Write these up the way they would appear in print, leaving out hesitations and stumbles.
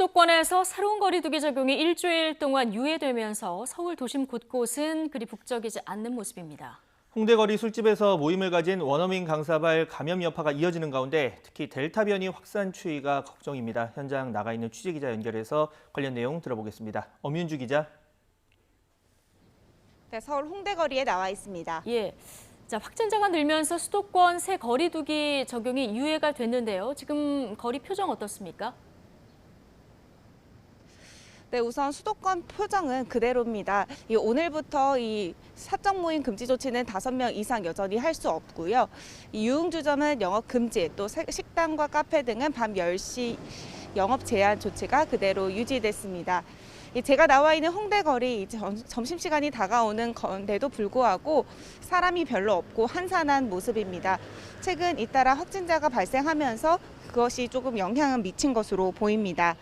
수도권에서 새로운 거리두기 적용이 일주일 동안 유예되면서 서울 도심 곳곳은 그리 북적이지 않는 모습입니다. 홍대거리 술집에서 모임을 가진 원어민 강사발 감염 여파가 이어지는 가운데 특히 델타 변이 확산 추이가 걱정입니다. 현장 나가 있는 취재기자 연결해서 관련 내용 들어보겠습니다. 엄윤주 기자. 네, 서울 홍대거리에 나와 있습니다. 예. 자, 확진자가 늘면서 수도권 새 거리두기 적용이 유예가 됐는데요. 지금 거리 표정 어떻습니까? 네, 우선 수도권 표정은 그대로입니다. 오늘부터 이 사적 모임 금지 조치는 5명 이상 여전히 할 수 없고요. 이 유흥주점은 영업 금지, 또 식당과 카페 등은 밤 10시 영업 제한 조치가 그대로 유지됐습니다. 제가 나와 있는 홍대거리 점심시간이 다가오는 건데도 불구하고 사람이 별로 없고 한산한 모습입니다. 최근 잇따라 확진자가 발생하면서 그것이 조금 영향을 미친 것으로 보입니다.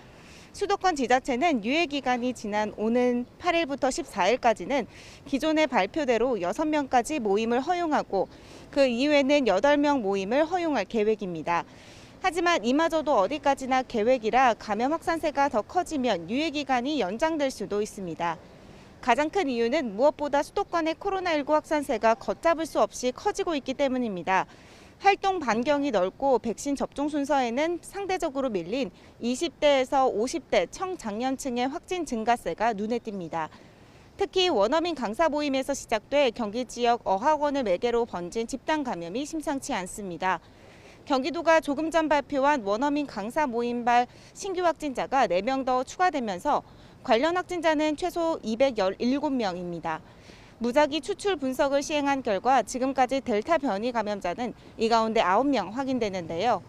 수도권 지자체는 유예 기간이 지난 오는 8일부터 14일까지는 기존의 발표대로 6명까지 모임을 허용하고 그 이후에는 8명 모임을 허용할 계획입니다. 하지만 이마저도 어디까지나 계획이라 감염 확산세가 더 커지면 유예 기간이 연장될 수도 있습니다. 가장 큰 이유는 무엇보다 수도권의 코로나19 확산세가 걷잡을 수 없이 커지고 있기 때문입니다. 활동 반경이 넓고 백신 접종 순서에는 상대적으로 밀린 20대에서 50대 청장년층의 확진 증가세가 눈에 띕니다. 특히 원어민 강사 모임에서 시작돼 경기 지역 어학원을 매개로 번진 집단 감염이 심상치 않습니다. 경기도가 조금 전 발표한 원어민 강사 모임발 신규 확진자가 4명 더 추가되면서 관련 확진자는 최소 217명입니다. 무작위 추출 분석을 시행한 결과 지금까지 델타 변이 감염자는 이 가운데 9명 확인되는데요.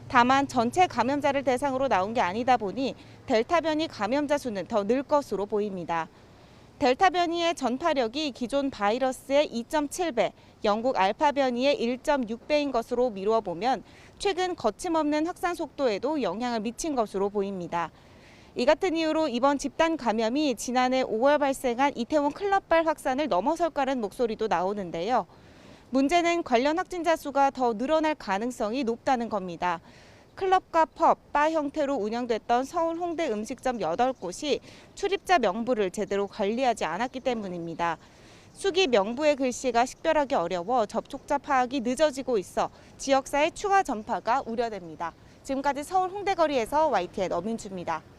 다만 전체 감염자를 대상으로 나온 게 아니다 보니 델타 변이 감염자 수는 더 늘 것으로 보입니다. 델타 변이의 전파력이 기존 바이러스의 2.7배, 영국 알파 변이의 1.6배인 것으로 미루어 보면 최근 거침없는 확산 속도에도 영향을 미친 것으로 보입니다. 이 같은 이유로 이번 집단 감염이 지난해 5월 발생한 이태원 클럽발 확산을 넘어설까라는 목소리도 나오는데요. 문제는 관련 확진자 수가 더 늘어날 가능성이 높다는 겁니다. 클럽과 펍, 바 형태로 운영됐던 서울 홍대 음식점 8곳이 출입자 명부를 제대로 관리하지 않았기 때문입니다. 수기 명부의 글씨가 식별하기 어려워 접촉자 파악이 늦어지고 있어 지역사회 추가 전파가 우려됩니다. 지금까지 서울 홍대거리에서 YTN 엄윤주입니다.